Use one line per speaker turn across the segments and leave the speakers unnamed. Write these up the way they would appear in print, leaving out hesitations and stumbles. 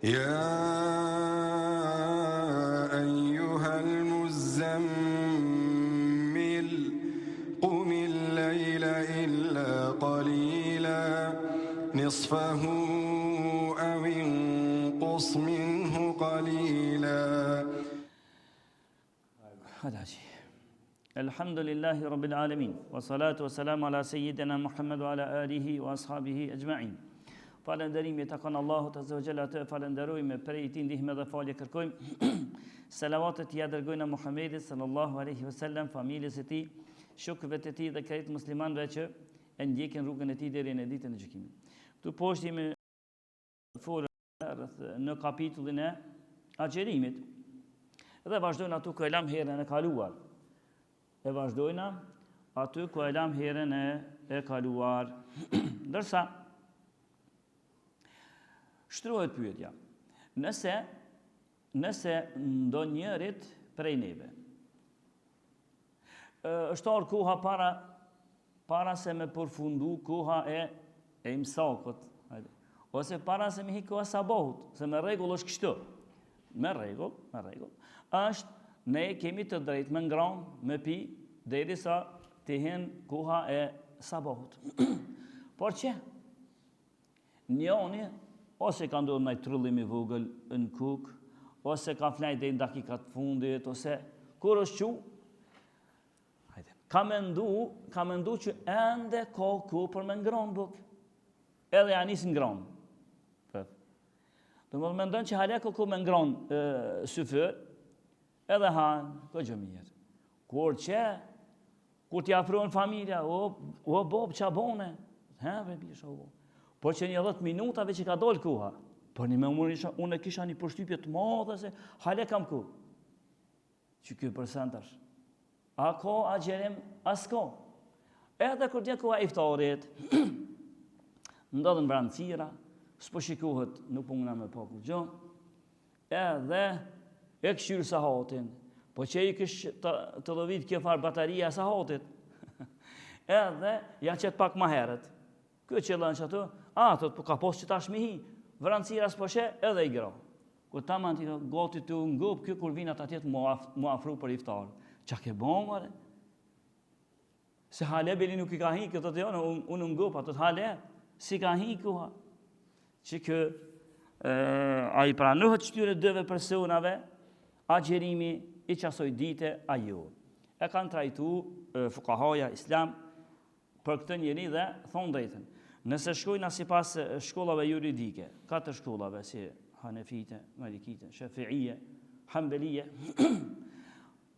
يا أيها المزمل قم الليل إلا قليلا نصفه أو انقص منه قليلا.
الحمد لله رب العالمين والصلاة والسلام على سيدنا محمد وعلى آله وأصحابه أجمعين. Falënderimi takon Allahut Azza wa Jalla, atë falenderojmë, prej tij ndihmë dhe falje kërkojmë. Selavatet ja dërgojnë Muhamedit sallallahu alaihi wasallam, familjes së tij, shokëve të tij dhe krejt muslimanëve që e ndjekin rrugën e tij deri në ditën e gjykimit. Këtu poshtë jemi në kapitullin e agjerimit. Dhe vazhdojnë aty ku e lam herën e kaluar. Ndërsa shtrohet pyetja. Nëse ndonjërit prej neve është orë koha para se me përfundu koha e imsakut, ose para se me hi koha sabahut, se me rregull është kështu. Me rregull, është ne kemi të drejtë me ngranë, me pi, derisa të hin koha e sabahut. Por që njoni ose ka ndodhur ndaj trullim i vogël në kuk, ose ka flajt deri në dakikat fundit, ose kur është qu, ka mendu që ende ka ku për me ngronë buk. Edhe ja nis ngronë. Do më mendon që hale ka ku me ngronë syfër, edhe hanë, ko gjë mirë. Kur t'ja afrohen familja, o bob, qa bone? Bisha, o. Por që një 10 minutave që ka dollë koha, por një me unë kisha një përshtypje të madhe se hale kam ku. Që kjo përsen tash. A ko, a gjerim, as ko. Edhe kur dje koha iftarit, ndodhen brancira, s'po shikohet, nuk pungna me paku gjo, edhe e këshyrë sahatin, po që i kësh të dhovit kjo farë bataria sahatit, edhe ja qëtë pak ma heret. Kjo që lënë që ato, thot, ka posë që tash mi hi, vrancira s'po she, edhe i gra. Kur ta man t'i goti të ngop, kjo kur vinat atjet mu afru për iftar. Qa ke bon, mare? Se hale beli nuk i ka hi, këtë të jonë, unë ngop, ato hale, si ka hi koha. Që kë, a i pranohet qëtyre dëve personave, agjerimi i qasoj dite a jo. E kanë trajtu fukahaja islam për këtë njeri dhe thonë drejtën. Nëse shkojna si pas shkollave juridike, 4 shkollave si Hanefite, Malikite, Shafi'ije, Hanbelije,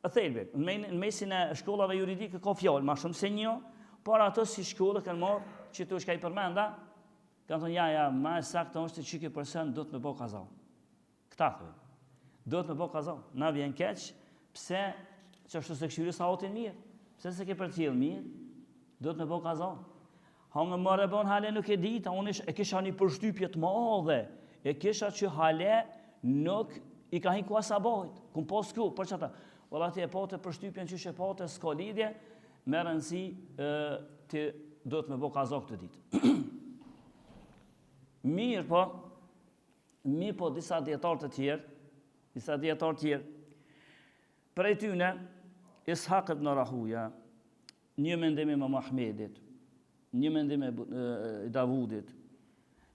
në mesin e shkollave juridike ka fjallë, ma shumë se një, por ato si shkollë kanë marë që të shka i përmenda, kanë thonë, ja, ma e saktë është që kjo person do të me bo kaza. Këta thëjë, do të me bo kaza. Na vjen keq, pse që është se këshyri sa otin mirë, pse se ke për tjilë mirë, do të me bo kaza. Hangë më rebon hale nuk e dita, unë e kisha një përshtypje të madhe, e kisha që hale nuk i ka hi kua sabahit, kun pos ku, për që ta, vëlla ti e pote përshtypjen që shë pote s'ka lidhje, me rëndësi ti do të me bo kaza këtë ditë. Mirë po disa djetarë të tjerë, prej tyne, Ishaq ibn Rahuja, një mendim i Ahmedit, një mendim i Davudit,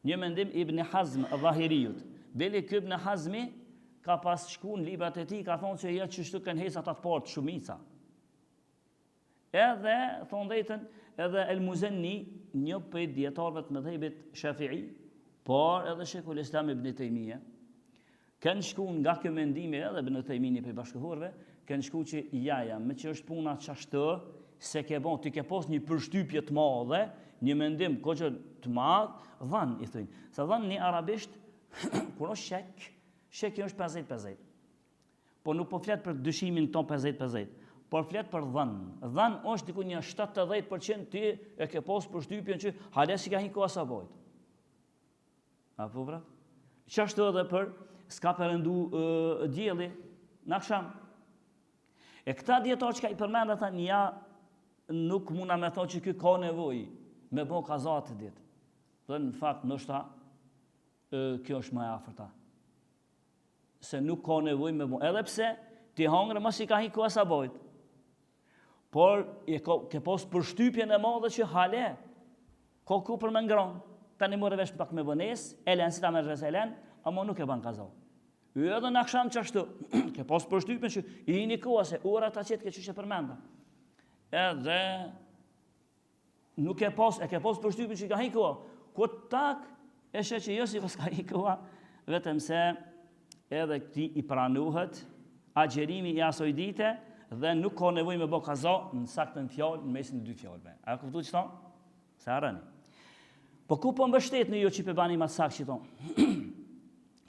një mendim Ibn Hazm Dhahiriut. Beli kë Ibn Hazmi ka pas shku në librat e ti, ka thonë që ja që shtu kënë hesat atë partë shumica. Edhe, thonë dhejten, edhe El Muzenni, një për djetarëve të mëdhejbit Shafi'i, por edhe Shekull Islam Ibn Tejmije, kënë shku nga kjo mendimi edhe Ibn Tejmini për bashkëhorve, kënë shku që jaja, me që është puna qashtë, se ke bon, ti ke pos një përshtypje të madhe, një mendim koqë të madhë, dhanë, i thujnë. Se dhanë një arabisht, kur është shek është 50-50. Po nuk po fletë për dyshimin ton 50-50, por fletë për dhanë. Dhanë është diku një 70% ti e ke pos përshtypjen që hale si ka hi koha sa bojt. Apo vrat? Qashtu edhe për s'ka përëndu djeli në aksham. E këta djetarë që ka i përmenda ta një nuk muna me thonë që kjo ka nevoj me bo kazatë ditë. Dhe në fakt nështë ta, kjo është më e afërta. se nuk ka nevojë me bo. Edhe pse ti hangër mos i ka hiku asabojt. Por ke pas përshtypjen e madhe që hale ka ku për me ngron. Tani morë vesh pak me vones, elen si ta me reselen, ama nuk e ban kaza. Edhe në akşam çashtu, ke pas përshtypjen që i jini koha se ora ta qetë ke çështë përmenda. Edhe nuk e ke pas përshtypjen që ka hi koha. Ku tak e sheh që jo si pas ka hi koha, vetëm se edhe këti i pranuhet agjerimi i asoj dite dhe nuk ka nevojë me bë kaza në saktën fjalë në mesin e dy fjalëve. A kuptuat çfarë? Se harani. Po ku po mbështetni ju që pe bani ma sakt që tonë?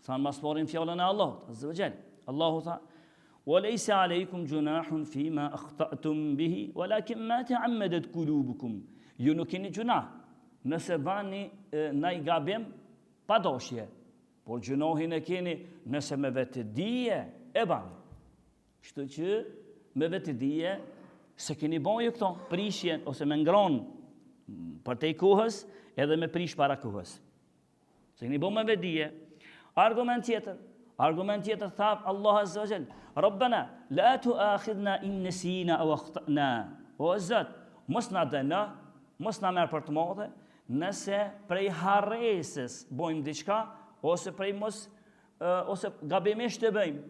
Thanë mas porin fjallën e Allahut, azza wa jall. Allahu tha: "Walaysa alaykum junahun fima akhta'tum bihi, walakin ma ta'ammadat qulubukum." Ju nuk keni gjunah nëse bani ndaj gabim pa doshje, por gjunohin e keni nëse me vetëdije e bani. Kështu që me vetëdije se keni bën ju këto prishjen ose me ngron për te kohës edhe me prish para kohës. Se keni bën me vetëdije. Argument tjetër thab Allah azza wa jall: "Rabbana la tu'akhidhna in nasina aw akhtana." O Zot, mos na dëno, mos na merr për të madhe nëse prej harresës bojmë diçka ose prej ose gabimisht e bëjmë.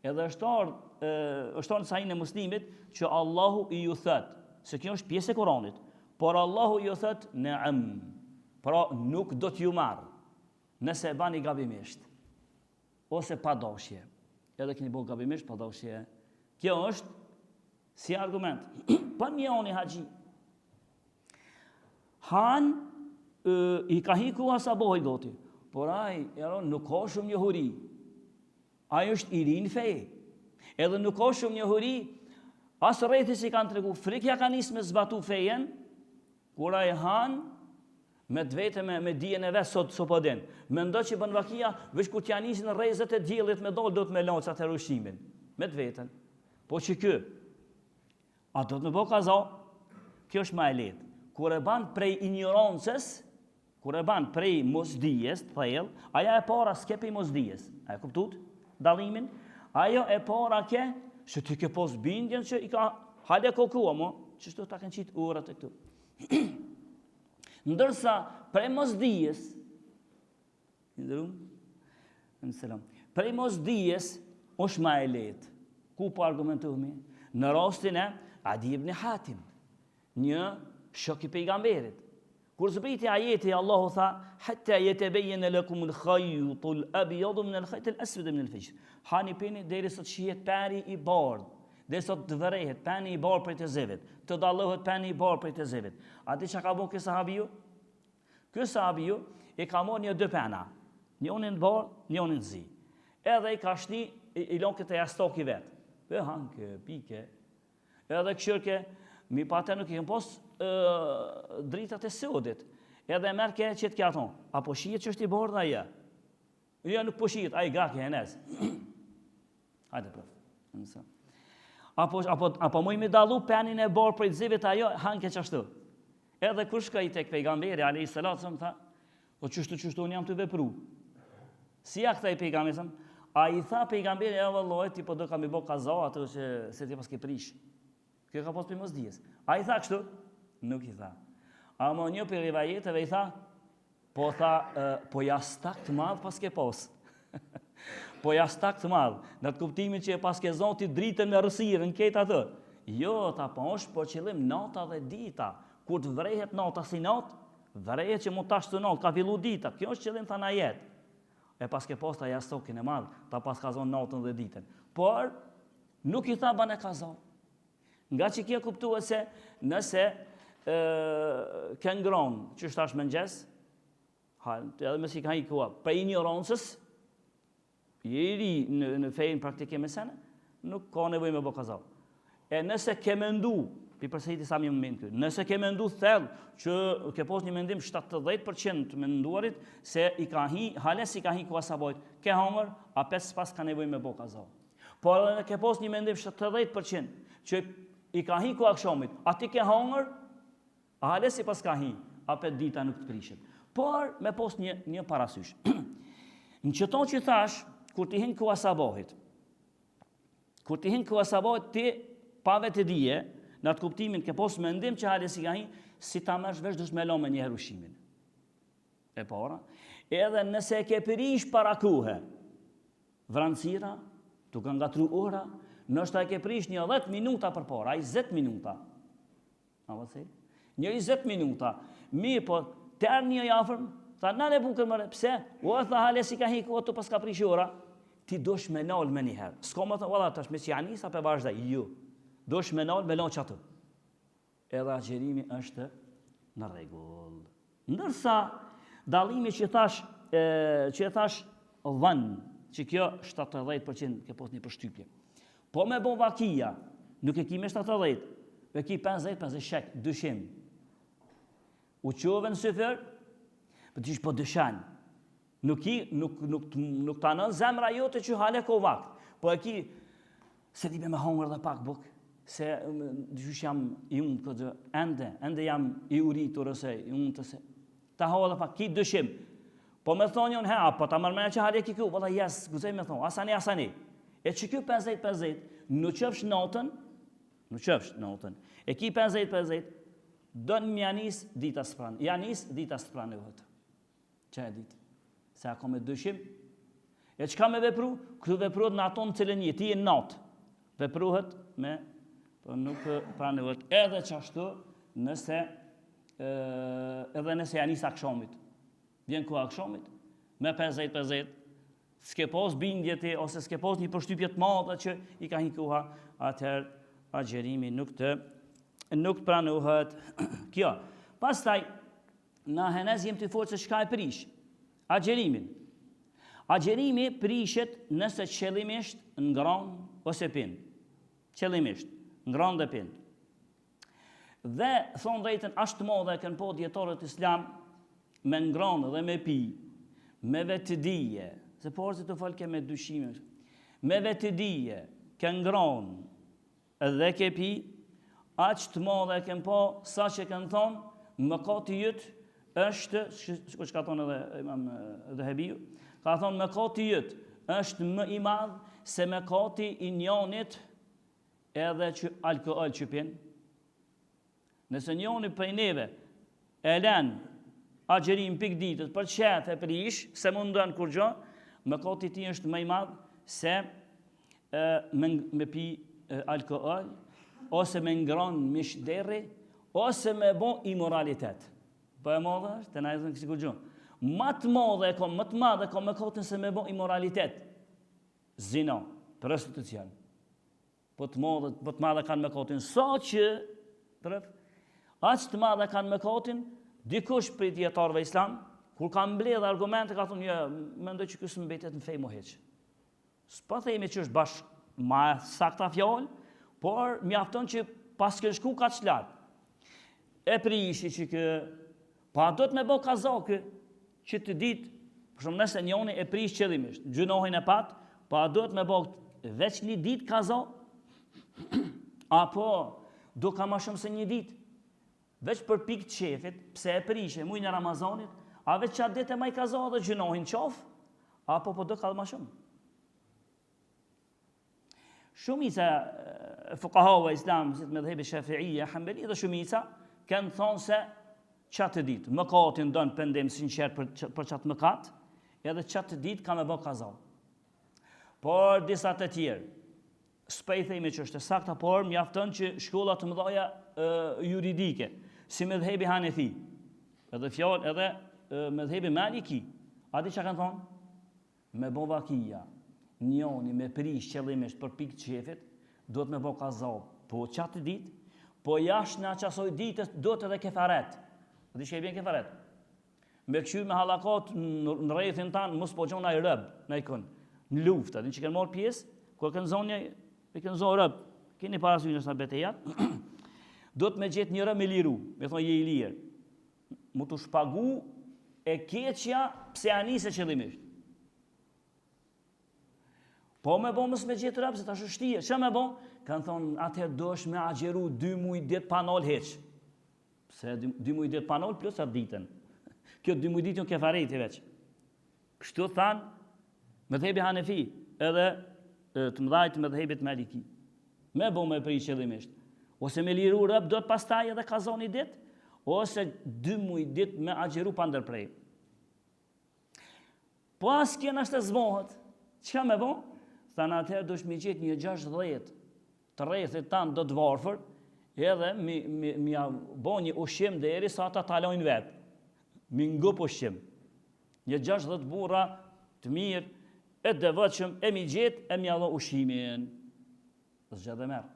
Edhe është në sahin e muslimit që Allahu i ju thot, se kjo është pjesë e Kuranit, por Allahu ju thot na'am. Pra nuk do t'ju marr nëse bani gabimisht ose pa dashje. Edhe keni bën gabimisht pa dashje. Kjo është si argument. Pa njoni haxhi. Han i ka hiku asaboj doti. Por ai nuk ka shumë njohuri. Ai është i ri në fe. Edhe nuk ka shumë njohuri. As rrethi si kanë tregu, frikja ka nis me zbatu fejen. Kur ai han me të vete me dijen e vet sot po den. Mendoj që bën vakia veç kur t'ja nisin rrezet e diellit me dal do të me lancat e rushimin. Me të veten. Po që ky a do të më bë kaza? Kjo është më e lehtë. Kur e ban prej ignorancës, kur e ban prej mosdijes, thellë, aja e para s'kepi mosdijes. A e kuptuat dallimin? Ajo e para ke se ti ke pos bindjen që i ka hale kokua mo, çështo ta kanë qit urat e këtu. Ndërsa prej mosdijes, prej mosdijes është më e lehtë. Ku po argumentohemi? Në rastin e Adi ibn Hatim, një shok i pejgamberit. Kur zbriti ajeti Allahu tha: "Hatta yatabayyana lakum al-khayt al-abyad min al-khayt al-aswad min al-fajr." Hani pini derisa të shihet pari i bardh, derisa të vërehet pani i bardh prej të zevit, të dallohet pani i bardh prej të zevit. Atë çka ka bën ky sahabiu? Ky sahabiu e ka marrë një dy pena, njërin në bardh, njërin në zi. Edhe i ka shni i lon këtë jastoki vet. Pe hanke, pike. Edhe këshirke, mi patë nuk i këm pos dritat e sodit. Edhe merë ke qëtë kja thonë, apo shijet që është i bardh aja? Ja nuk po shijet, a i gaki e nes. Hajde për. Apo mu i mi dalu penin e bardh për i zivit ajo, hanke qashtu. Edhe kur shka i tek pejgamberi, a.s. më tha, o qështu unë jam të vepru. Si ja këta i pejgamberi, a i tha pejgamberi, e vëlloj, ti po do kam i bo kaza, ato që se ti pas ke prish. Kjo ka pas për mosdijes. A i tha kështu? Nuk i tha. A më një për rivajeteve i tha, po jastak të madhë pas ke pos. Po jastak të madhë. Në të kuptimin që pas ke zonë ti dritën me rësirë në ketë atë. Jo, ta po është po qëllim nata dhe dita. Kur të vrehet nata si natë, vrehet që mund të ashtë të natë, ka fillu dita. Kjo është qëllim thana jetë. E pas ke pos ta jastokin e madhë, ta pas ka zonë natën dhe ditën. Por, nuk i tha bane ka zonë. Nga që kjo kuptuat se nëse ke ngronë që është ashtë mëngjes, edhe me si ka i kua, për ignorancës, je i ri në fejnë praktike me sene, nuk ka nevoj me bo kaza. E nëse ke mendu, pi përsejti sa mi më mendë kërë, nëse ke mendu thellë që ke pos një mendim 70% të menduarit, se i ka hi, hales i ka hi kua sabojt, ke hangër, a pes pas ka nevoj me bo kaza. Por edhe ke pos një mendim 70% që i ka hi ku akshamit, ati ke hangër, a hales i pas ka hi, a pet dita nuk të prishet. Por, me pos një parasysh. Në qëton që thash, kur ti hin koha sabahit. Kur ti hin koha sabahit ti pa vetë dije, në atë kuptimin ke pos mendim që hale si ka hin, si ta mësh vesh dush me lo me një herë ushimin. E para, edhe nëse ke prish para kuhe, vrancira, tu ka ngatru ora, nështë e ke prish një 10 minuta për para, 20 minuta. A vëtë një 20 minuta. Mi, po, tërë një jafërm, tha, nane bukër mëre, pse? O, e tha, hale si ka hiku, o të pas ka prish ora, ti dosh me nalë me njëherë. S'ko më thë, valla, tash me që janisa për vazhdaj, ju. Dosh me nalë që atë. Edhe agjerimi është në regull. Ndërsa, dalimi që e thash dhën, që kjo 70% ke pos një përshtypje. Po me bon vakia, nuk e kime 70, e ki 50 shek, dyshim. U qove në syfer, për t'ish po dyshan. Nuk ta nën zemra jote që hale ko vakt. Po e ki, se ti me hongër dhe pak buk, se dyshush jam i unë këtë, ende jam i uritur ose i unë të se. Ta hova dhe pak, ki dyshim. Po me thonë jonë, po ta mërmene që hale ki kjo, vëlla jes, guzej me thonë, asani. E që kjo 50-50, nuk qëfsh notën, e ki 50-50, do në mjanis dita së pranë, janis dita së pranë e vëtë. Që e ditë? Se ako me dyshim, e që ka me vepru? Këtu vepruhet në aton cilën një, ti e natë, vepruhet me, po nuk pranë e vëtë, edhe që ashtu, edhe nëse janis akshomit, vjen ku akshomit, me 50-50, s'ke pos bindje ti, ose s'ke pos një përshtypje të madhe që i ka hikuha, atëherë agjerimi nuk pranohet kjo. Pastaj, në henez jem të forë se shka e prish. Agjerimin. Agjerimi prishet nëse qëllimisht ngron ose pin. Qëllimisht, ngron dhe pin. Dhe, thonë drejtën, ashtë modhe kënë po djetarët islam me ngron dhe me pi, me vetëdije, se porë të falke me dyshime, me vetëdije, ke ngron dhe ke pi, aqë të modhe kënë po, sa që kënë thonë, më kati jëtë është, që ka thonë edhe imam dhe Hebiju, ka thonë më kati jëtë është më i madhë se më kati i njonit edhe që alkohol që pinë. Nëse njoni për neve e len agjerim pik ditët për qetë e prish, se mundën kur gjo, më kati ti është më i madhë se me pi alkohol, ose me ngron mish deri, ose me bon imoralitet. Po e modhe është, të na e zënë kësi kur gjo. Më të madhe e kom me kotin se me bon imoralitet. Zina, prostitucion. Po të madhe kanë me kotin. Sa që, aqë të madhe kanë me kotin, dikush për djetarëve islam, kur kanë mbledh argumente, ka thonë, mendoj që kësë mbetet në fej mo heqë. S'pa thejme që është bashkë ma sakta fjallë, por mjafton që pas ke shku ka që lartë. E prishi që kë, pa do të me bo kazakë, që të ditë, për shumë nëse njoni e prish qëllimisht, gjunohin e patë, pa do të me bo veç një ditë kazakë, apo do ka ma shumë se një ditë, veç për pikë të qefit, pse e prishe mujnë e Ramazanit, a veç qatë ditë e maj kazakë dhe gjunohin qafë, apo po do ka dhe ma shumë. Shumica fuqahave islam, si të medhebi Shafi'ia, Hanbali dhe shumica, kanë thonë se qatë ditë, mëkatin dënë pendim sinqer për qatë mëkat, edhe qatë ditë ka me bë kaza. Por disa të tjerë, s'pej thejme që është e sakta, por mjafton që shkollat të mëdhaja juridike, si medhebi Hanefi, edhe fjallë edhe medhebi Maliki, adi që kanë thonë? Me bë vakia. Njoni me prish qëllimisht për pikë të qefit, do të me bo kaza po qatë ditë, po jashtë në qasoj ditës do të edhe kefaret. Dhe që e bjen kefaret? Me këshyr me halakat në rejthin tanë, mos po gjona i rëbë, në ikon, në luftë, dhe që kënë morë pjesë, kër kënë zonja, e kënë zonë rëbë, keni parasysh në betejat, do të me gjetë një rëbë me liru, me thonë je i lirë, mu të shpagu e keqja pse anise qëllimisht. Po me bo mësë me gjithë rëbë, se ta shështije. Që me bo? Kanë thonë, atëherë dosh me agjeru 2 mujë ditë panol heqë. Se 2 mujë ditë panol plus atë ditën. Kjo 2 mujë ditë një kefareti veç. Kështu thanë, Mëdhebi Hanefi, edhe të mëdhajt mëdhebit Maliki. Me bo me prish qëllimisht. Ose me liru rëb do të pastaj edhe kazoni dit, ose 2 muj dit me agjeru pa ndërprej. Po as kjena është të zbohet, qka me bo? Thanë atëherë dush mi gjithë një 60 të rrethit tanë do të varfër, edhe mi bo një ushqim deri sa ata talojnë vetë. Mi ngup ushqim. Një 60 burra të mirë, e devotshëm, e mi gjithë, e mi allo ushqimin. Zgjat dhe merë.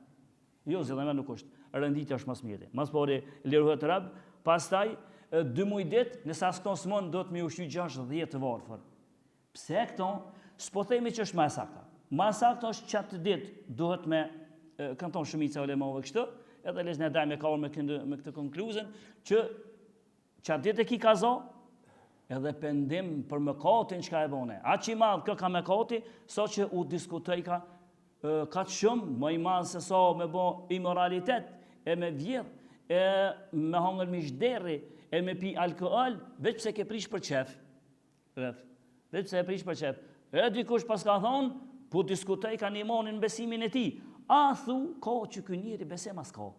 Jo, zgjat dhe merë nuk është. Rënditja është mas mirë. Mas pori liruhet rëbë, pastaj 2 muj dit, nësa s'ka s'mon, do të mi ushqy 60 të varfër. Pse këto, s'po themi që është ma sakta. Ma sakta është qatë dit, duhet me kënton shumica ulemave kështu, edhe lesh në daj me kaur me këtë konkluzën, që qatë dit e ki kazo, edhe pendim për mëkatin që ka e bone. A që i madhë kë ka mëkati, so që u diskutoj ka të shumë, më i madhë se so me bo imoralitet, e me vjedh, e me hangër mishderi, e me pi alkohol, veç pse ke prish për qef. Veç pse e prish për qef. E dikush pas ka thonë, po diskutoj ka një monin besimin e ti. A thu, ka që kë njëri besem as ka.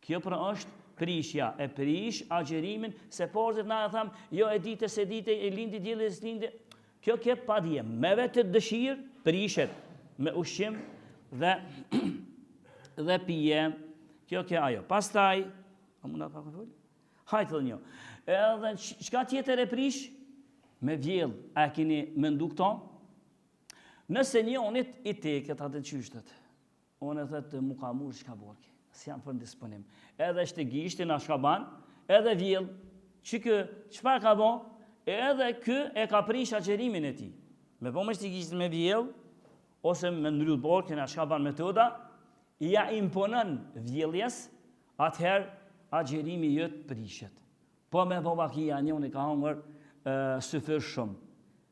Kjo pra është prishja, e prish agjerimin, se porzit na e thamë, jo e dite se dite, e lindi djeli e slindi. Kjo ke pa dje, me vetë dëshirë, prishet me ushqim dhe pije. Kjo ke ajo. Pastaj, a muna pa këfull? Hajtë dhe një. Edhe qka tjetër e prish? Me vjell, a kini mëndu këto? Nëse njonit i teket atë qyshtet, unë e thëtë mu ka murë shka borke, si jam për në disponim. Edhe shte gishtin a shka ban, edhe vjell, që kë, qëpar ka bo, edhe kë e ka prish agjerimin e ti. Me po me shte gishtin me vjell, ose me ndryllë borke a shka ban metoda, ja imponën vjelljes, atëherë agjerimi jëtë prishet. Po me po bakia njën i ka hongër sëfër shumë.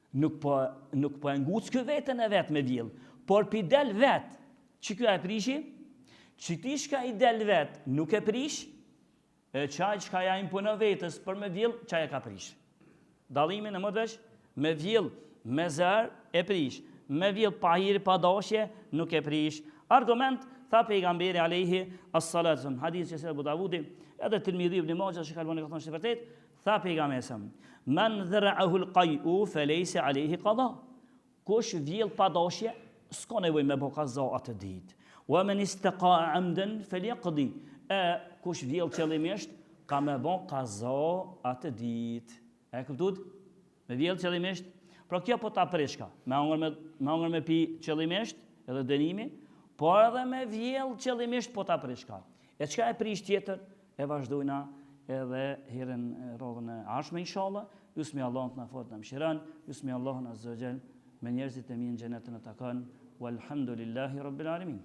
Nuk po e ngucë kë vetën e vetë me vjellë, por pi del vetë, që kë e prishi, që ti shka i del vetë nuk e prish, e qaj qka ja imponë vetës për me vjellë, qaj e ka prish. Dalimin e më dvesh, me vjellë, me zërë e prish, me vjellë pa hiri, pa dashje, nuk e prish. Argument, tha pejgamberi alejhi as-salatun, hadith që se Abu Davudi, edhe Tirmidhi ibn Majah që kalboni ka thonë që vërtet, tha pejgamberi, men dhra'ahu al-qay'u faleysa alayhi qada. Kush vjell pa dashje, s'ka nevojë me bë qaza atë ditë. Wa man istaqa'a 'amdan falyaqdi. Kush vjell qëllimisht, ka me bë qaza atë ditë. E kuptuat? Me vjell qëllimisht, pra kjo po ta prishka. Me hangër me pi qëllimisht, edhe dënimi, por edhe me vjell qëllimisht po ta prishka. E çka e prish tjetër, e vazhdojna edhe herën rodhën e ashme, inshallah. Lusmi Allah të na fort në mshiran, lusmi Allah në azza wa jall me njerëzit e mi në xhenetën e takan, walhamdulillahi rabbil alamin.